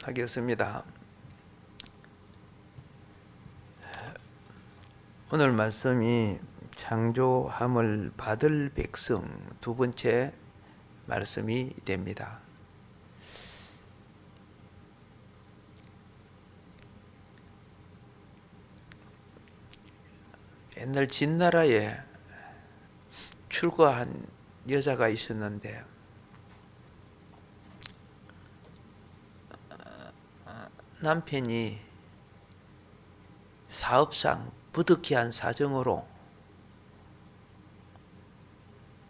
하겠습니다. 오늘 말씀이 창조함을 받을 백성 두 번째 말씀이 됩니다. 옛날 진나라에 출가한 여자가 있었는데 남편이 사업상 부득이한 사정으로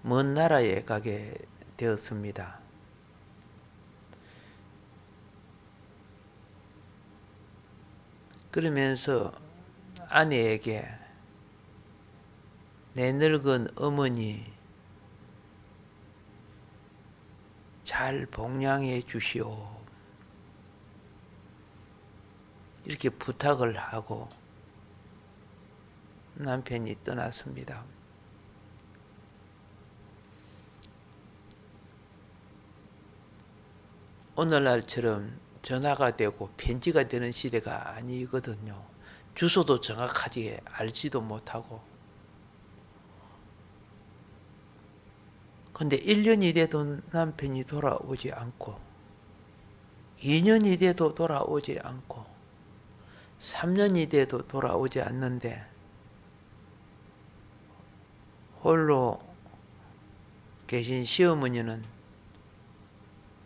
먼 나라에 가게 되었습니다. 그러면서 아내에게 내 늙은 어머니 잘 복양해 주시오. 이렇게 부탁을 하고 남편이 떠났습니다. 오늘날처럼 전화가 되고 편지가 되는 시대가 아니거든요. 주소도 정확하게 알지도 못하고. 근데 1년이 돼도 남편이 돌아오지 않고 2년이 돼도 돌아오지 않고 3년이 돼도 돌아오지 않는데 홀로 계신 시어머니는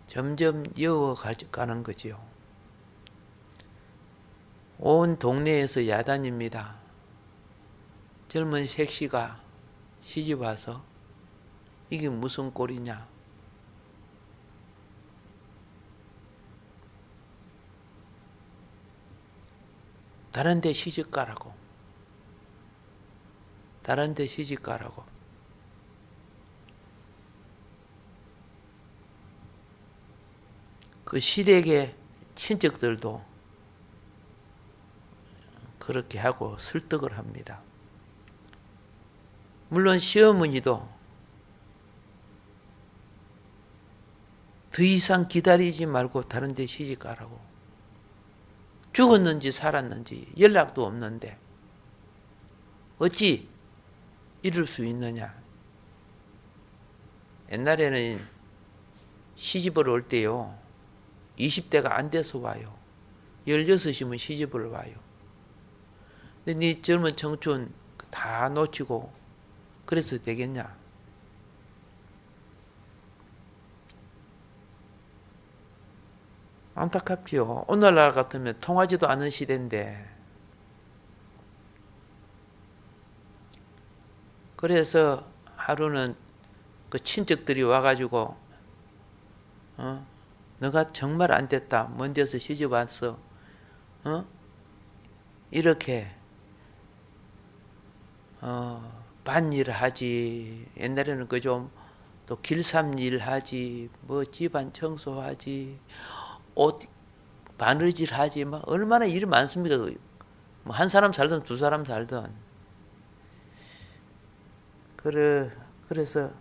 점점 여워가는 거지요. 온 동네에서 야단입니다. 젊은 색시가 시집와서 이게 무슨 꼴이냐. 다른 데 시집 가라고. 다른 데 시집 가라고. 그 시댁의 친척들도 그렇게 하고 설득을 합니다. 물론 시어머니도 더 이상 기다리지 말고 다른 데 시집 가라고. 죽었는지 살았는지 연락도 없는데 어찌 이럴 수 있느냐. 옛날에는 시집을 올 때요 20대가 안 돼서 와요. 16이면 시집을 와요. 근데 네 젊은 청춘 다 놓치고 그래서 되겠냐. 안타깝지요. 오늘날 같으면 통하지도 않은 시대인데. 그래서 하루는 그 친척들이 와가지고 너가 정말 안 됐다. 먼 데서 시집 왔어. 이렇게 밭일 하지. 옛날에는 그 좀 또 길삼일 하지. 뭐 집안 청소하지. 옷 바느질 하지. 막 얼마나 일이 많습니까? 뭐 한 사람 살든 두 사람 살든. 그래서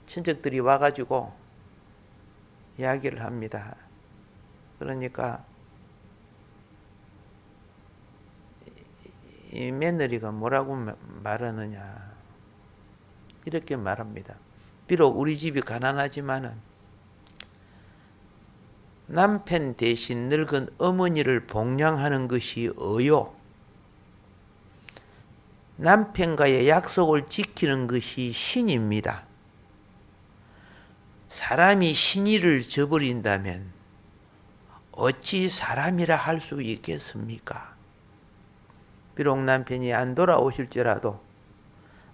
친척들이 와가지고 이야기를 합니다. 그러니까 이 며느리가 뭐라고 말하느냐. 이렇게 말합니다. 비록 우리 집이 가난하지만은 남편 대신 늙은 어머니를 복양하는 것이 어요. 남편과의 약속을 지키는 것이 신입니다. 사람이 신의를 저버린다면 어찌 사람이라 할 수 있겠습니까? 비록 남편이 안 돌아오실지라도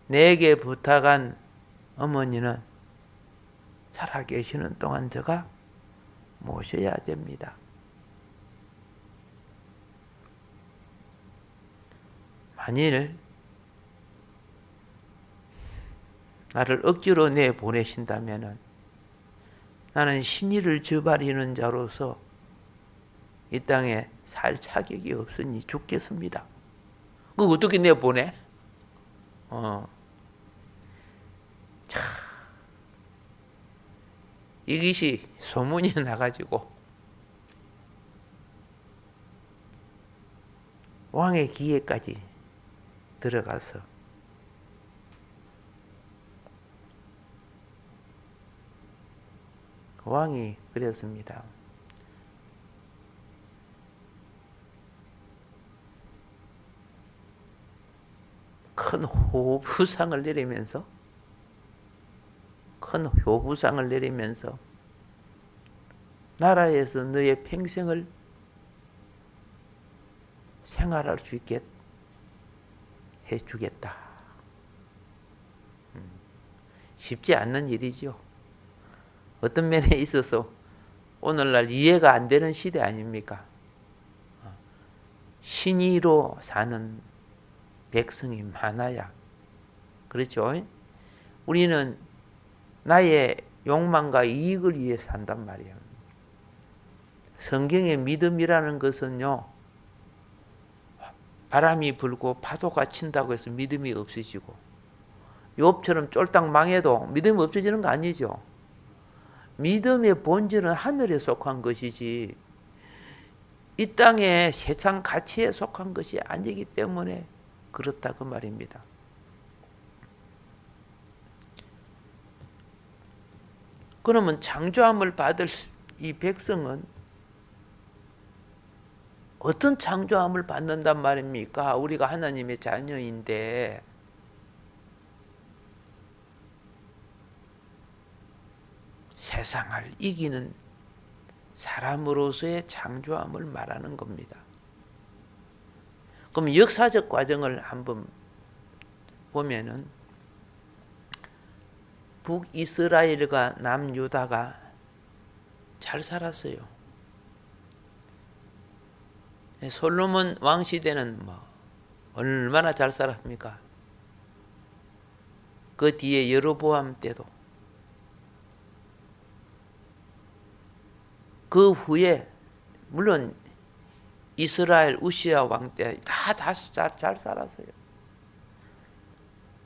내게 부탁한 어머니는 살아계시는 동안 제가 모셔야 됩니다. 만일 나를 억지로 내보내신다면 나는 신의를 저버리는 자로서 이 땅에 살 자격이 없으니 죽겠습니다. 그거 어떻게 내보내? 참, 이것이 소문이 나가지고 왕의 기회까지 들어가서 왕이 그랬습니다. 큰 호부상을 내리면서 나라에서 너의 평생을 생활할 수 있게 해주겠다. 쉽지 않는 일이죠. 어떤 면에 있어서 오늘날 이해가 안 되는 시대 아닙니까? 신의로 사는 백성이 많아야 그렇죠? 우리는 나의 욕망과 이익을 위해 산단 말이에요. 성경의 믿음이라는 것은요, 바람이 불고 파도가 친다고 해서 믿음이 없어지고 욥처럼 쫄딱 망해도 믿음이 없어지는 거 아니죠. 믿음의 본질은 하늘에 속한 것이지 이 땅의 세상 가치에 속한 것이 아니기 때문에 그렇다고 말입니다. 그러면 창조함을 받을 이 백성은 어떤 창조함을 받는단 말입니까? 우리가 하나님의 자녀인데 세상을 이기는 사람으로서의 창조함을 말하는 겁니다. 그럼 역사적 과정을 한번 보면은 북이스라엘과 남유다가 잘 살았어요. 솔로몬 왕 시대는 얼마나 잘 살았습니까? 그 뒤에 여로보암 때도 그 후에 물론 이스라엘 우시야 왕 때 다 잘 살았어요.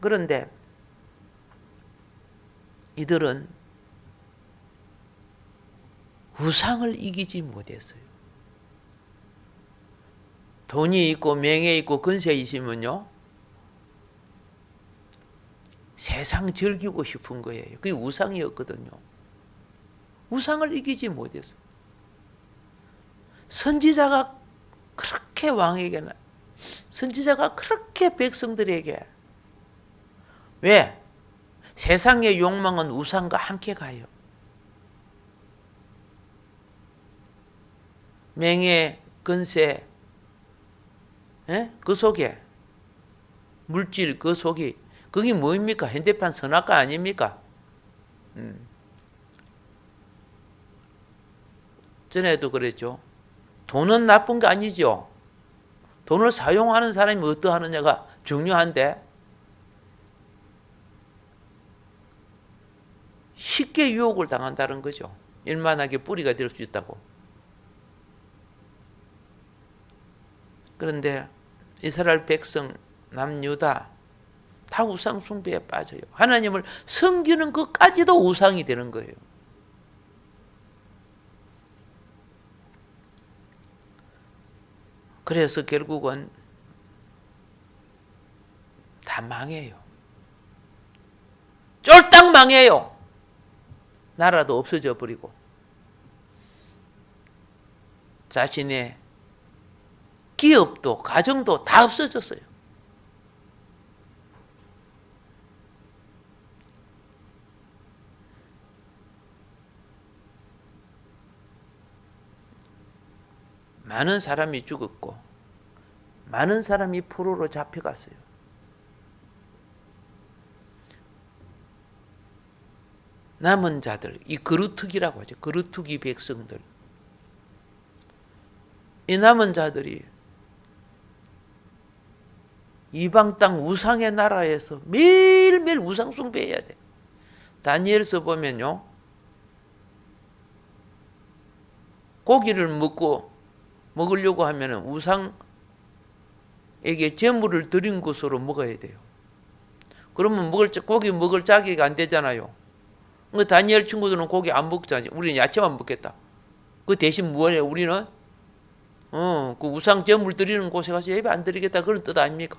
그런데 이들은 우상을 이기지 못했어요. 돈이 있고 명예 있고 권세 있으면요 세상 즐기고 싶은 거예요. 그게 우상이었거든요. 우상을 이기지 못했어요. 선지자가 그렇게 왕에게, 선지자가 그렇게 백성들에게, 왜? 세상의 욕망은 우상과 함께 가요. 명예, 권세, 그 속에 물질, 그 속에 그게 뭐입니까? 현대판 선악과 아닙니까? 전에도 그랬죠. 돈은 나쁜 게 아니죠. 돈을 사용하는 사람이 어떠하느냐가 중요한데 쉽게 유혹을 당한다는 거죠. 일만하게 뿌리가 될 수 있다고. 그런데 이스라엘 백성 남유다 다 우상 숭배에 빠져요. 하나님을 섬기는 것까지도 우상이 되는 거예요. 그래서 결국은 다 망해요. 쫄딱 망해요. 나라도 없어져 버리고 자신의 기업도 가정도 다 없어졌어요. 많은 사람이 죽었고 많은 사람이 포로로 잡혀갔어요. 남은 자들, 이 거루특이라고 하죠. 거루특이 백성들. 이 남은 자들이 이방 땅 우상의 나라에서 매일매일 우상 숭배해야 돼. 다니엘서 보면요. 고기를 먹으려고 하면은 우상에게 제물을 드린 것으로 먹어야 돼요. 그러면 고기 먹을 자격이 안 되잖아요. 다니엘 친구들은 고기 안 먹잖아요. 우리는 야채만 먹겠다. 그 대신 뭐해? 우리는 그 우상 제물 드리는 곳에 가서 예배 안 드리겠다 그런 뜻 아닙니까?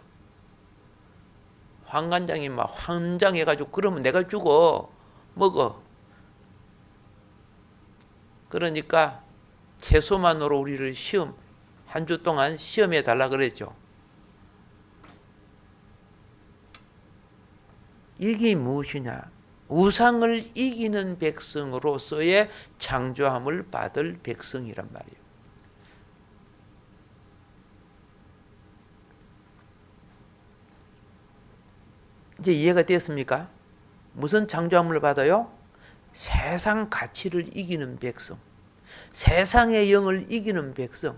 황관장이 막 환장해가지고 그러면 내가 죽어 먹어. 그러니까 채소만으로 우리를 시험 한 주 동안 시험해 달라 그랬죠. 이게 무엇이냐? 우상을 이기는 백성으로서의 창조함을 받을 백성이란 말이에요. 이제 이해가 됐습니까? 무슨 창조함을 받아요? 세상 가치를 이기는 백성, 세상의 영을 이기는 백성.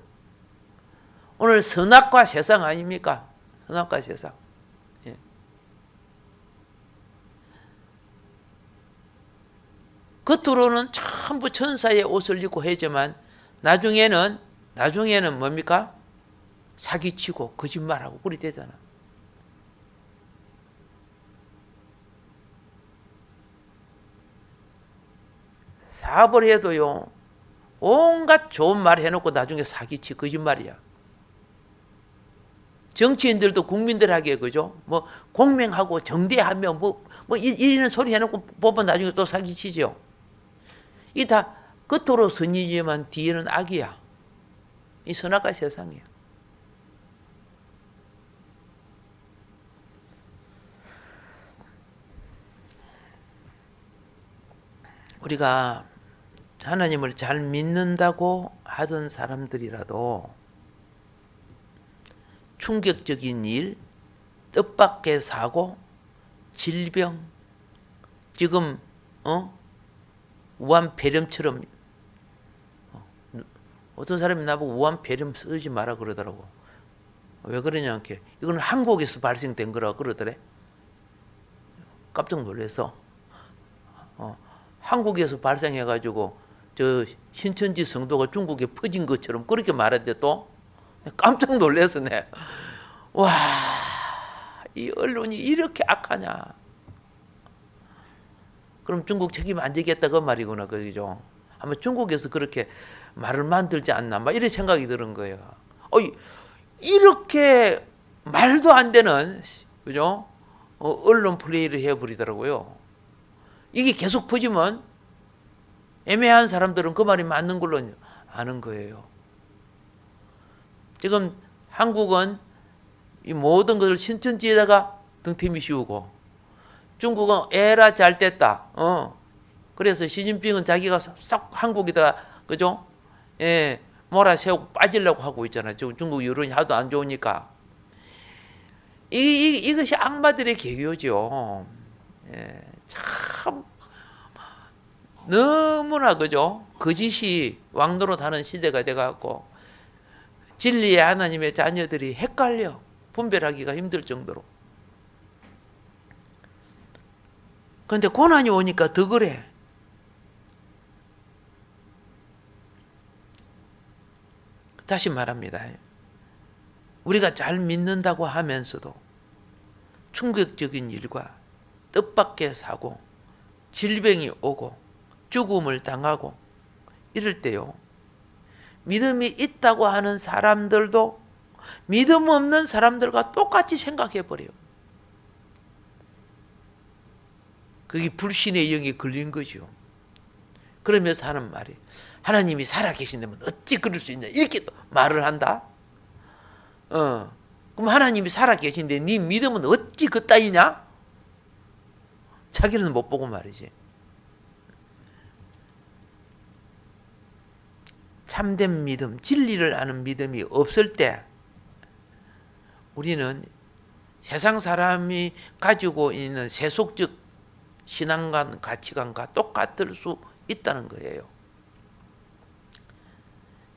오늘 선악과 세상 아닙니까? 선악과 세상. 예. 겉으로는 전부 천사의 옷을 입고 하지만 나중에는 뭡니까? 사기치고 거짓말하고 그리 되잖아. 사업을 해도요, 온갖 좋은 말 해놓고 나중에 사기치 거짓말이야. 정치인들도 국민들에게 그죠? 뭐 공명하고 정대하며 이런 소리 해놓고 보면 나중에 또 사기치죠. 이 다 겉으로 선이지만 뒤에는 악이야. 이 선악과 세상이야. 우리가 하나님을 잘 믿는다고 하던 사람들이라도 충격적인 일, 뜻밖의 사고, 질병, 지금 우한폐렴처럼 어떤 사람이 나보고 우한폐렴 쓰지 마라 그러더라고. 왜 그러냐 이렇게 이건 한국에서 발생된 거라고 그러더래. 깜짝 놀라서 한국에서 발생해가지고 저 신천지 성도가 중국에 퍼진 것처럼 그렇게 말했는데 또 깜짝 놀라서 와, 이 언론이 이렇게 악하냐. 그럼 중국 책임 안 지겠다 그 말이구나 그죠. 아마 중국에서 그렇게 말을 만들지 않나 막 이런 생각이 드는 거예요. 이렇게 말도 안 되는 그죠? 언론 플레이를 해버리더라고요. 이게 계속 퍼지면 애매한 사람들은 그 말이 맞는 걸로 아는 거예요. 지금 한국은 이 모든 것을 신천지에다가 등태미 씌우고 중국은 에라 잘 됐다. 그래서 시진핑은 자기가 싹 한국에다가 그죠? 예, 몰아세우고 빠지려고 하고 있잖아요. 지금 중국 여론이 하도 안 좋으니까. 이것이 악마들의 계교죠. 예, 참 너무나 그죠? 거짓이 왕노릇하는 시대가 돼갖고 진리의 하나님의 자녀들이 헷갈려 분별하기가 힘들 정도로. 그런데 고난이 오니까 더 그래. 다시 말합니다. 우리가 잘 믿는다고 하면서도 충격적인 일과 뜻밖의 사고, 질병이 오고 죽음을 당하고 이럴 때요. 믿음이 있다고 하는 사람들도 믿음 없는 사람들과 똑같이 생각해버려요. 그게 불신의 영에 걸린 거죠. 그러면서 하는 말이 하나님이 살아계신다면 어찌 그럴 수 있냐 이렇게 또 말을 한다. 그럼 하나님이 살아계신데 네 믿음은 어찌 그따위냐? 자기는 못 보고 말이지. 참된 믿음, 진리를 아는 믿음이 없을 때 우리는 세상 사람이 가지고 있는 세속적 신앙관, 가치관과 똑같을 수 있다는 거예요.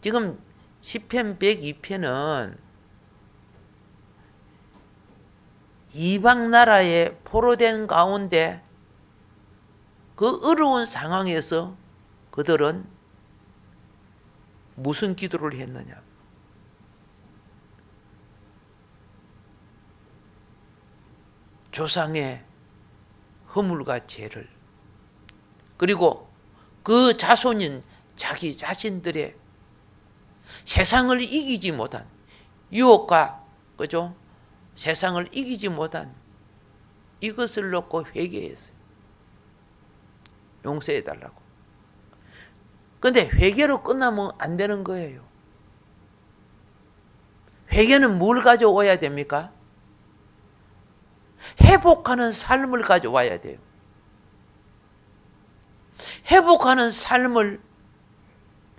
지금 시편 102편은 이방 나라에 포로된 가운데 그 어려운 상황에서 그들은 무슨 기도를 했느냐? 조상의 허물과 죄를 그리고 그 자손인 자기 자신들의 세상을 이기지 못한 유혹과 그죠? 세상을 이기지 못한 이것을 놓고 회개했어요. 용서해 달라고. 근데 회개로 끝나면 안 되는 거예요. 회개는 뭘 가져와야 됩니까? 회복하는 삶을 가져와야 돼요. 회복하는 삶을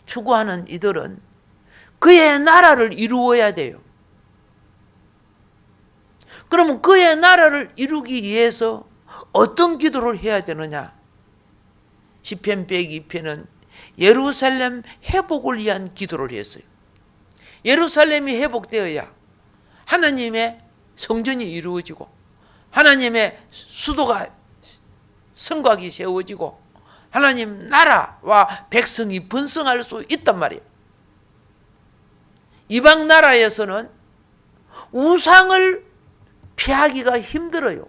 추구하는 이들은 그의 나라를 이루어야 돼요. 그러면 그의 나라를 이루기 위해서 어떤 기도를 해야 되느냐? 시편 102편은 예루살렘 회복을 위한 기도를 했어요. 예루살렘이 회복되어야 하나님의 성전이 이루어지고 하나님의 수도가 성곽이 세워지고 하나님 나라와 백성이 번성할 수 있단 말이에요. 이방 나라에서는 우상을 피하기가 힘들어요.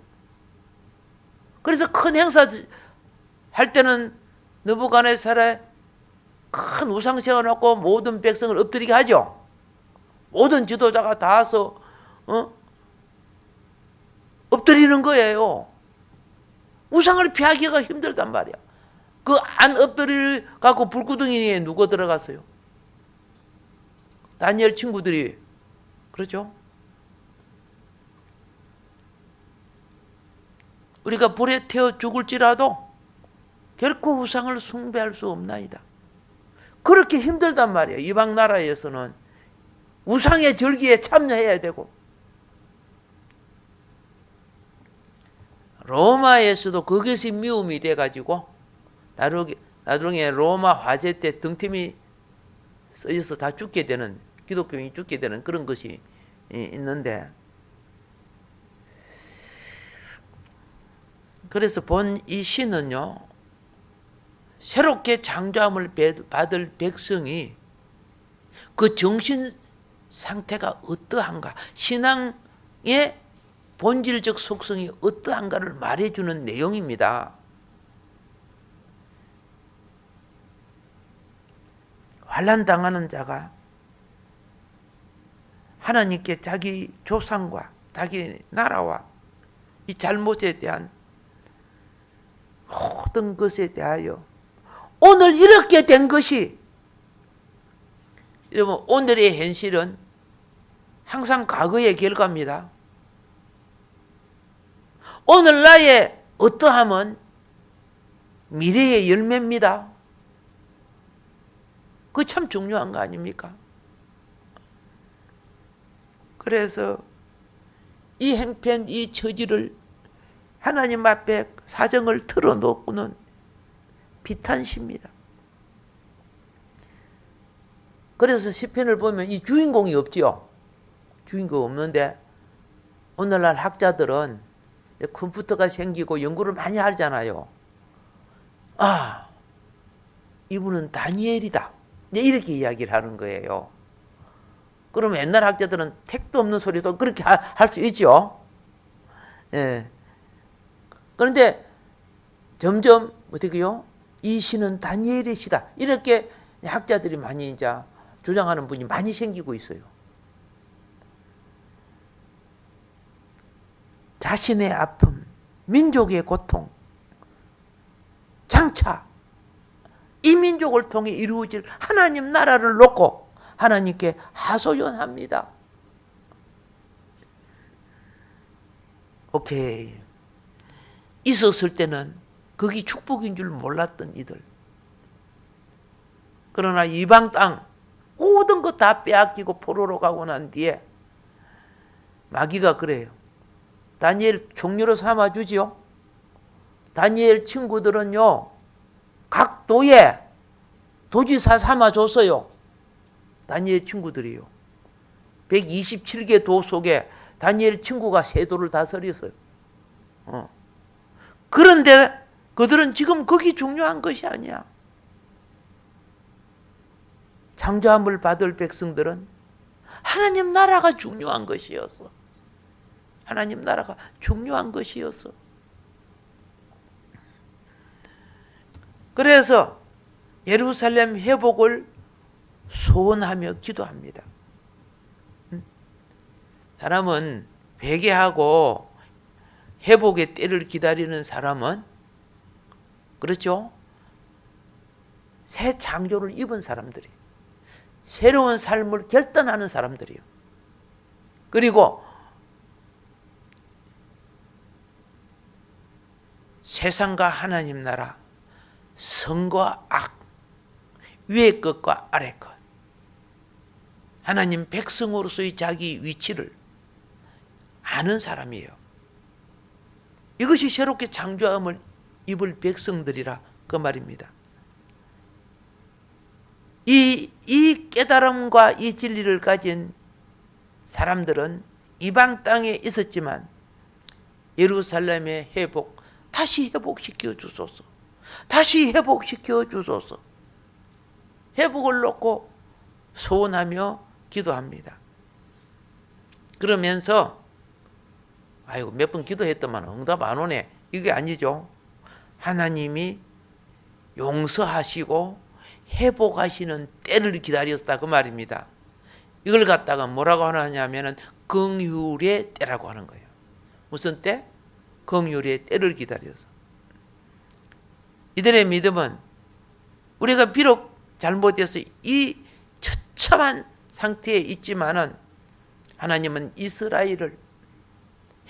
그래서 큰 행사 할 때는 느부갓네살에 큰 우상 세워놓고 모든 백성을 엎드리게 하죠. 모든 지도자가 다 와서 엎드리는 거예요. 우상을 피하기가 힘들단 말이야. 그 안 엎드릴 갖고 불구덩이에 누가 들어갔어요? 다니엘 친구들이. 그렇죠? 우리가 불에 태워 죽을지라도 결코 우상을 숭배할 수 없나이다. 그렇게 힘들단 말이에요. 이방 나라에서는 우상의 절기에 참여해야 되고 로마에서도 그것이 미움이 돼가지고 나중에 로마 화재 때 등팀이 써져서 다 죽게 되는, 기독교인이 죽게 되는 그런 것이 있는데, 그래서 본 이 시는요, 새롭게 창조함을 받을 백성이 그 정신 상태가 어떠한가, 신앙의 본질적 속성이 어떠한가를 말해주는 내용입니다. 환난 당하는 자가 하나님께 자기 조상과 자기 나라와 이 잘못에 대한 모든 것에 대하여 오늘 이렇게 된 것이, 여러분, 오늘의 현실은 항상 과거의 결과입니다. 오늘 나의 어떠함은 미래의 열매입니다. 그거 참 중요한 거 아닙니까? 그래서 이 행편, 이 처지를 하나님 앞에 사정을 털어놓고는 비탄십니다. 그래서 시편을 보면 이 주인공이 없지요. 주인공 없는데 오늘날 학자들은 컴퓨터가 생기고 연구를 많이 하잖아요. 아, 이분은 다니엘이다. 이렇게 이야기를 하는 거예요. 그러면 옛날 학자들은 택도 없는 소리도 그렇게 할 수 있죠. 예. 그런데 점점 어떻게요? 이 시는 다니엘의 시다. 이렇게 학자들이 많이 이제 주장하는 분이 많이 생기고 있어요. 자신의 아픔, 민족의 고통, 장차 이 민족을 통해 이루어질 하나님 나라를 놓고 하나님께 하소연합니다. 오케이. 있었을 때는 그게 축복인 줄 몰랐던 이들. 그러나 이방 땅 모든 것 다 빼앗기고 포로로 가고 난 뒤에 마귀가 그래요. 다니엘 종료로 삼아주지요. 다니엘 친구들은요, 각 도에 도지사 삼아줬어요. 다니엘 친구들이요. 127개 도 속에 다니엘 친구가 세 도를 다스렸어요. 그런데 그들은 지금 그게 중요한 것이 아니야. 창조함을 받을 백성들은 하나님 나라가 중요한 것이었어. 하나님 나라가 중요한 것이었어. 그래서 예루살렘 회복을 소원하며 기도합니다. 사람은 회개하고 회복의 때를 기다리는 사람은, 그렇죠? 새 창조를 입은 사람들이, 새로운 삶을 결단하는 사람들이요. 그리고 세상과 하나님 나라, 선과 악, 위의 것과 아래 것, 하나님 백성으로서의 자기 위치를 아는 사람이에요. 이것이 새롭게 창조함을 입을 백성들이라 그 말입니다. 이 깨달음과 이 진리를 가진 사람들은 이방 땅에 있었지만 예루살렘의 회복, 다시 회복시켜 주소서. 다시 회복시켜 주소서. 회복을 놓고 소원하며 기도합니다. 그러면서 아이고 몇 번 기도했더만 응답 안 오네. 이게 아니죠. 하나님이 용서하시고 회복하시는 때를 기다렸다 그 말입니다. 이걸 갖다가 뭐라고 하냐면은 긍휼의 때라고 하는 거예요. 무슨 때? 긍휼의 때를 기다려서. 이들의 믿음은 우리가 비록 잘못해서 이 처참한 상태에 있지만은 하나님은 이스라엘을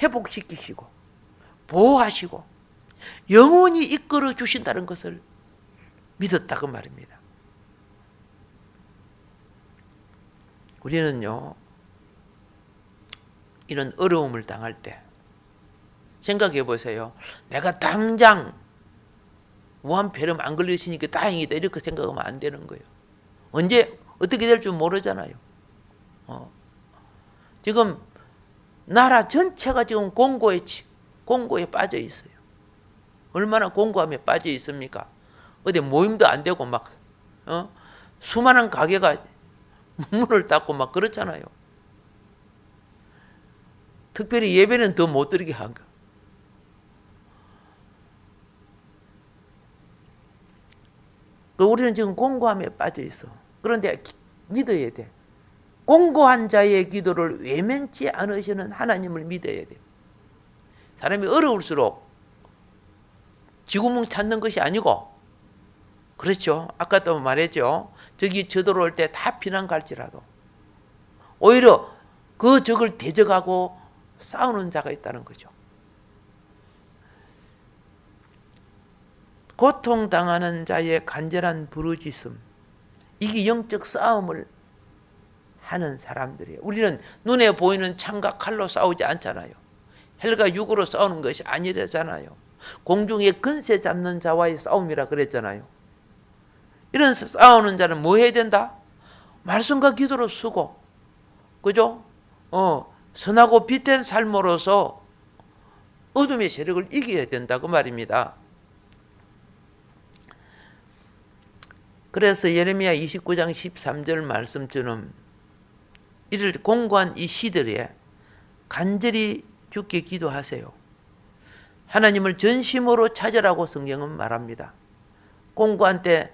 회복시키시고 보호하시고 영원히 이끌어 주신다는 것을 믿었다 그 말입니다. 우리는요, 이런 어려움을 당할 때 생각해 보세요. 내가 당장 무한폐렴 안 걸리시니까 다행이다 이렇게 생각하면 안 되는 거예요. 언제 어떻게 될 줄 모르잖아요. 지금 나라 전체가 지금 공고에 빠져 있어요. 얼마나 공고함에 빠져 있습니까? 어디 모임도 안 되고 막 수많은 가게가 문을 닫고 막 그렇잖아요. 특별히 예배는 더 못 드리게 한 거. 우리는 지금 공고함에 빠져 있어. 그런데 믿어야 돼. 공고한 자의 기도를 외면치 않으시는 하나님을 믿어야 돼. 사람이 어려울수록 지구멍 찾는 것이 아니고, 그렇죠. 아까도 말했죠. 적이 쳐들어올 때 다 피난 갈지라도 오히려 그 적을 대적하고 싸우는 자가 있다는 거죠. 고통당하는 자의 간절한 부르짖음, 이게 영적 싸움을 하는 사람들이에요. 우리는 눈에 보이는 창과 칼로 싸우지 않잖아요. 헬과 육으로 싸우는 것이 아니라잖아요. 공중에 근세 잡는 자와의 싸움이라 그랬잖아요. 이런 싸우는 자는 뭐 해야 된다? 말씀과 기도로 쓰고, 그죠? 선하고 빛된 삶으로서 어둠의 세력을 이겨야 된다 그 말입니다. 그래서 예레미야 29장 13절 말씀처럼 이를 공고한 이 시들에 간절히 주께 기도하세요. 하나님을 전심으로 찾으라고 성경은 말합니다. 공고한 때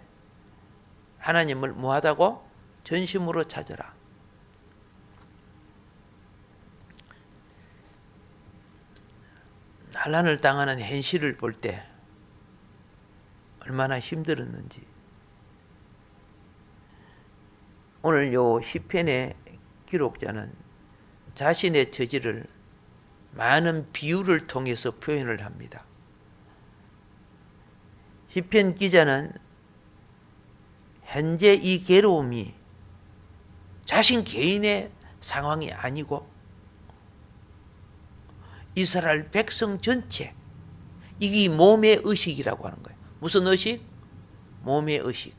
하나님을 뭐하다고? 전심으로 찾으라. 난란을 당하는 현실을 볼 때 얼마나 힘들었는지. 오늘 요 시편의 기록자는 자신의 처지를 많은 비유를 통해서 표현을 합니다. 시편 기자는 현재 이 괴로움이 자신 개인의 상황이 아니고 이스라엘 백성 전체, 이게 몸의 의식이라고 하는 거예요. 무슨 의식? 몸의 의식.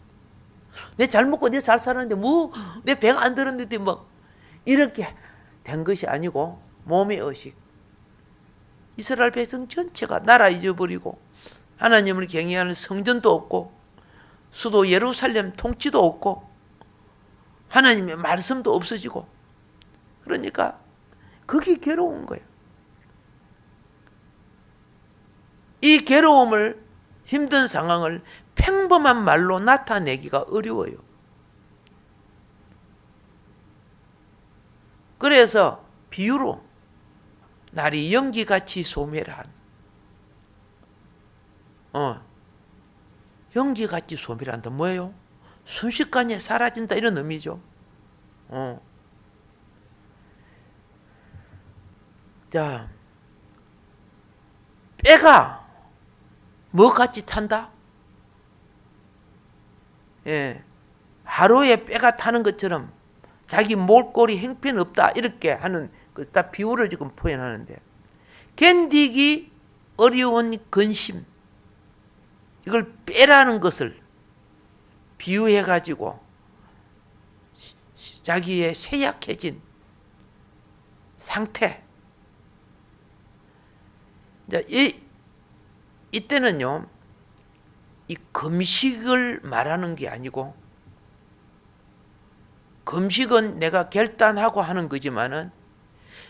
내 잘 먹고 내 잘 사는데 뭐 내 배가 안 들었는데 뭐 이렇게 된 것이 아니고 몸의 의식. 이스라엘 백성 전체가 나라 잊어버리고 하나님을 경외하는 성전도 없고 수도 예루살렘 통치도 없고 하나님의 말씀도 없어지고, 그러니까 그게 괴로운 거예요. 이 괴로움을, 힘든 상황을 평범한 말로 나타내기가 어려워요. 그래서 비유로 날이 연기같이 소멸한, 연기같이 소멸한다. 뭐예요? 순식간에 사라진다, 이런 의미죠. 자, 빼가 뭐같이 탄다? 예, 하루에 빼가 타는 것처럼 자기 몰골이 형편없다, 이렇게 하는 딱 비유를 지금 표현하는데, 견디기 어려운 근심, 이걸 빼라는 것을 비유해 가지고 자기의 쇠약해진 상태. 이때는요, 이 금식을 말하는 게 아니고, 금식은 내가 결단하고 하는 거지만은,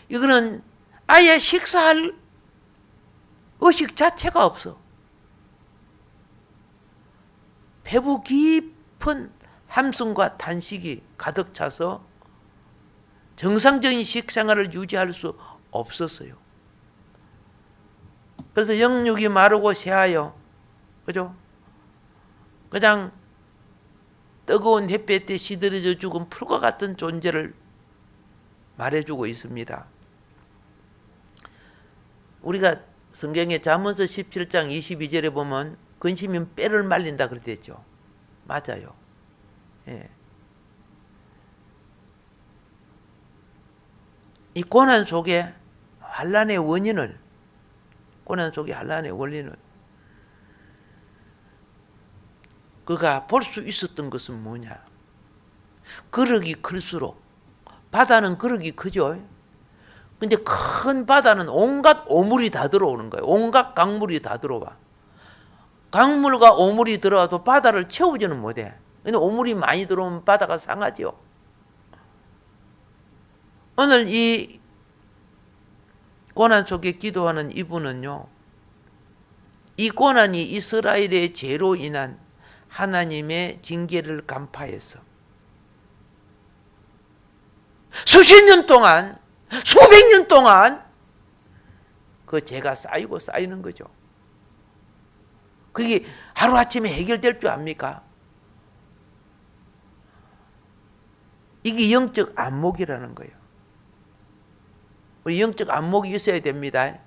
이거는 아예 식사할 의식 자체가 없어. 배부 깊은 함성과 탄식이 가득 차서 정상적인 식생활을 유지할 수 없었어요. 그래서 영육이 마르고 쇠하여, 그죠? 그냥 뜨거운 햇볕에 시들어져 죽은 풀과 같은 존재를 말해주고 있습니다. 우리가 성경의 잠언서 17장 22절에 보면 근심이면 뼈를 말린다 그랬죠. 맞아요. 예. 이 고난 속에 환난의 원인을, 그가 볼 수 있었던 것은 뭐냐? 그릇이 클수록, 바다는 그릇이 크죠. 근데 큰 바다는 온갖 오물이 다 들어오는 거예요. 온갖 강물이 다 들어와. 강물과 오물이 들어와도 바다를 채우지는 못해. 근데 오물이 많이 들어오면 바다가 상하지요. 오늘 이 고난 속에 기도하는 이분은요, 이 고난이 이스라엘의 죄로 인한 하나님의 징계를 간파해서 수십 년 동안, 수백 년 동안 그 죄가 쌓이고 쌓이는 거죠. 그게 하루아침에 해결될 줄 압니까? 이게 영적 안목이라는 거예요. 우리 영적 안목이 있어야 됩니다.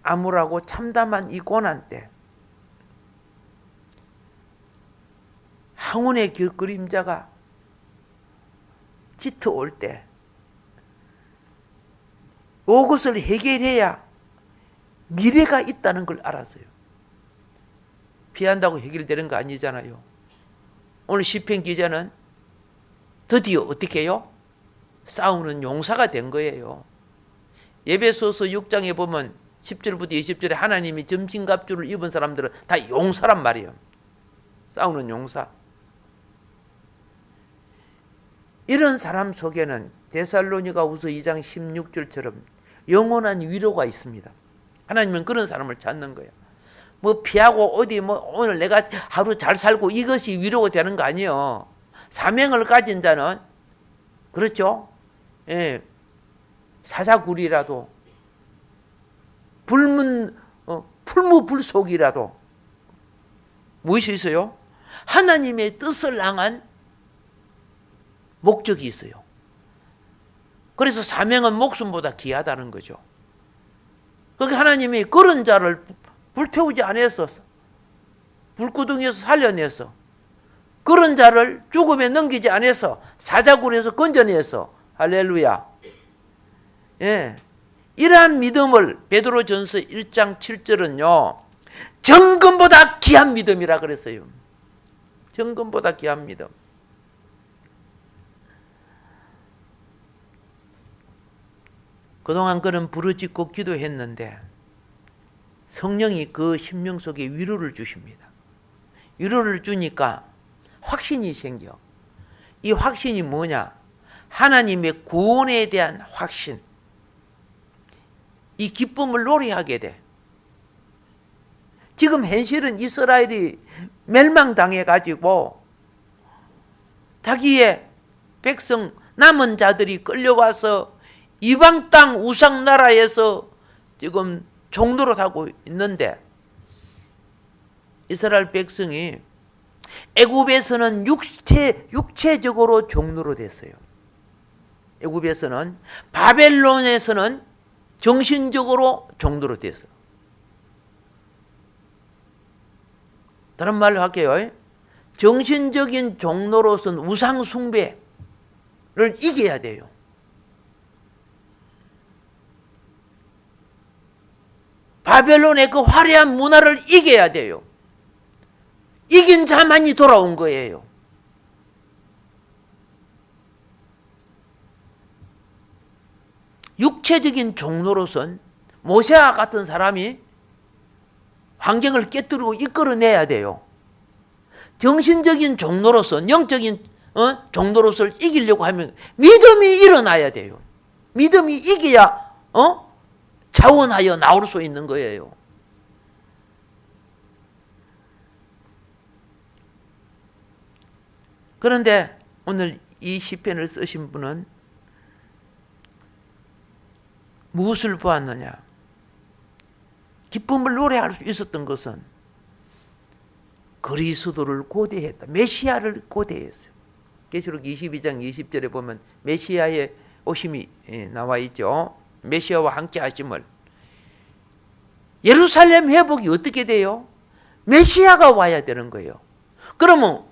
암울하고 참담한 이 고난 때 항온의 그림자가 짙어올 때 이것을 해결해야 미래가 있다는 걸 알았어요. 피한다고 해결되는 거 아니잖아요. 오늘 시편 기자는 드디어 어떻게 해요? 싸우는 용사가 된 거예요. 에베소서 6장에 보면 10절부터 20절에 하나님이 점심갑주를 입은 사람들은 다 용사란 말이에요. 싸우는 용사. 이런 사람 속에는 데살로니가후서 2장 16절처럼 영원한 위로가 있습니다. 하나님은 그런 사람을 찾는 거예요. 뭐 피하고 어디 뭐 오늘 내가 하루 잘 살고 이것이 위로가 되는 거 아니에요. 사명을 가진 자는, 그렇죠? 예, 사자굴이라도 풀무불속이라도 무엇이 있어요? 하나님의 뜻을 향한 목적이 있어요. 그래서 사명은 목숨보다 귀하다는 거죠. 그게 하나님이 그런 자를 불태우지 않았어. 불구덩이에서 살려내서, 그런 자를 죽음에 넘기지 않아서 사자굴에서 건져내서, 할렐루야. 예, 이러한 믿음을 베드로전서 1장 7절은요 정금보다 귀한 믿음이라 그랬어요. 정금보다 귀한 믿음. 그동안 그는 부르짖고 기도했는데 성령이 그 심령 속에 위로를 주십니다. 위로를 주니까 확신이 생겨. 이 확신이 뭐냐? 하나님의 구원에 대한 확신. 이 기쁨을 노래하게 돼. 지금 현실은 이스라엘이 멸망당해가지고 자기의 백성 남은 자들이 끌려와서 이방 땅 우상 나라에서 지금 종노릇 하고 있는데, 이스라엘 백성이 애굽에서는 육체적으로 종노릇 했어요. 애굽에서는. 바벨론에서는 정신적으로 종노릇 했어요. 다른 말로 할게요. 정신적인 종노릇은 우상 숭배를 이겨야 돼요. 바벨론의 그 화려한 문화를 이겨야 돼요. 이긴 자만이 돌아온 거예요. 육체적인 종노릇은 모세와 같은 사람이 환경을 깨뜨리고 이끌어내야 돼요. 정신적인 종노릇은, 영적인 종노릇을 이기려고 하면 믿음이 일어나야 돼요. 믿음이 이겨야 자원하여 나올 수 있는 거예요. 그런데 오늘 이 시편을 쓰신 분은 무엇을 보았느냐? 기쁨을 노래할 수 있었던 것은 그리스도를 고대했다. 메시아를 고대했어요. 계시록 22장 20절에 보면 메시아의 오심이 나와 있죠. 메시아와 함께 하심을. 예루살렘 회복이 어떻게 돼요? 메시아가 와야 되는 거예요. 그러면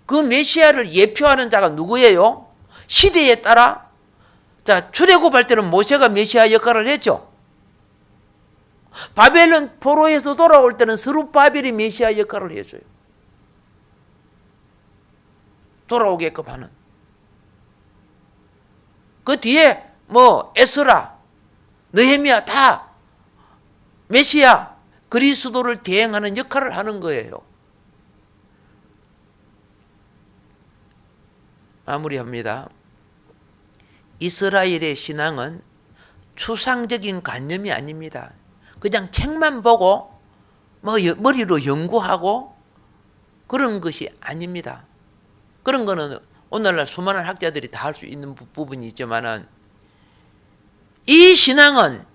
그 메시아를 예표하는 자가 누구예요? 시대에 따라, 자, 출애굽할 때는 모세가 메시아 역할을 했죠. 바벨론 포로에서 돌아올 때는 스룹바벨이 메시아 역할을 해줘요. 돌아오게끔 하는. 그 뒤에 에스라, 느헤미야 다 메시아, 그리스도를 대행하는 역할을 하는 거예요. 마무리합니다. 이스라엘의 신앙은 추상적인 관념이 아닙니다. 그냥 책만 보고 머리로 연구하고 그런 것이 아닙니다. 그런 거는 오늘날 수많은 학자들이 다 할 수 있는 부분이 있지만은, 이 신앙은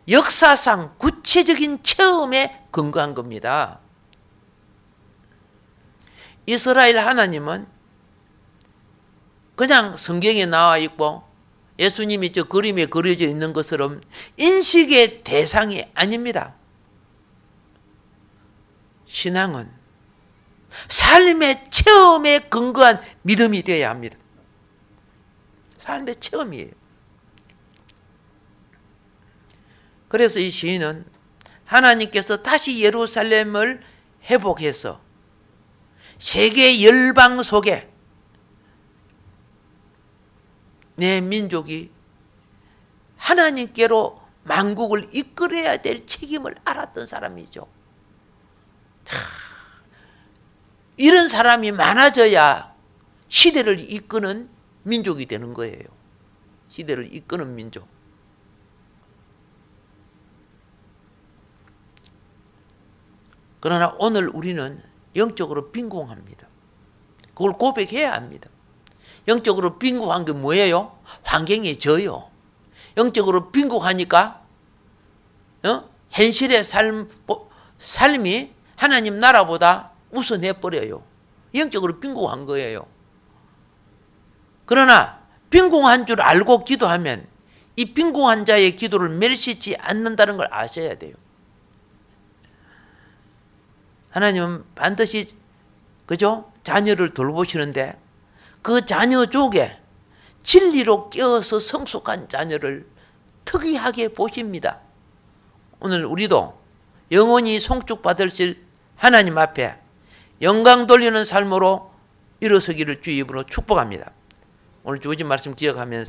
역사상 구체적인 체험에 근거한 겁니다. 이스라엘 하나님은 그냥 성경에 나와 있고 예수님이 저 그림에 그려져 있는 것처럼 인식의 대상이 아닙니다. 신앙은 삶의 체험에 근거한 믿음이 되어야 합니다. 삶의 체험이에요. 그래서 이 시인은 하나님께서 다시 예루살렘을 회복해서 세계 열방 속에 내 민족이 하나님께로 만국을 이끌어야 될 책임을 알았던 사람이죠. 이런 사람이 많아져야 시대를 이끄는 민족이 되는 거예요. 시대를 이끄는 민족. 그러나 오늘 우리는 영적으로 빈곤합니다. 그걸 고백해야 합니다. 영적으로 빈곤한 게 뭐예요? 환경에 져요. 영적으로 빈곤하니까 현실의 삶이 하나님 나라보다 우선해버려요. 영적으로 빈곤한 거예요. 그러나 빈곤한 줄 알고 기도하면 이 빈곤한 자의 기도를 멸시치 않는다는 걸 아셔야 돼요. 하나님은 반드시 자녀를 돌보시는데 그 자녀 쪽에 진리로 깨어서 성숙한 자녀를 특이하게 보십니다. 오늘 우리도 영원히 송축받으실 하나님 앞에 영광 돌리는 삶으로 일어서기를 주의 이름으로 축복합니다. 오늘 주어진 말씀 기억하면서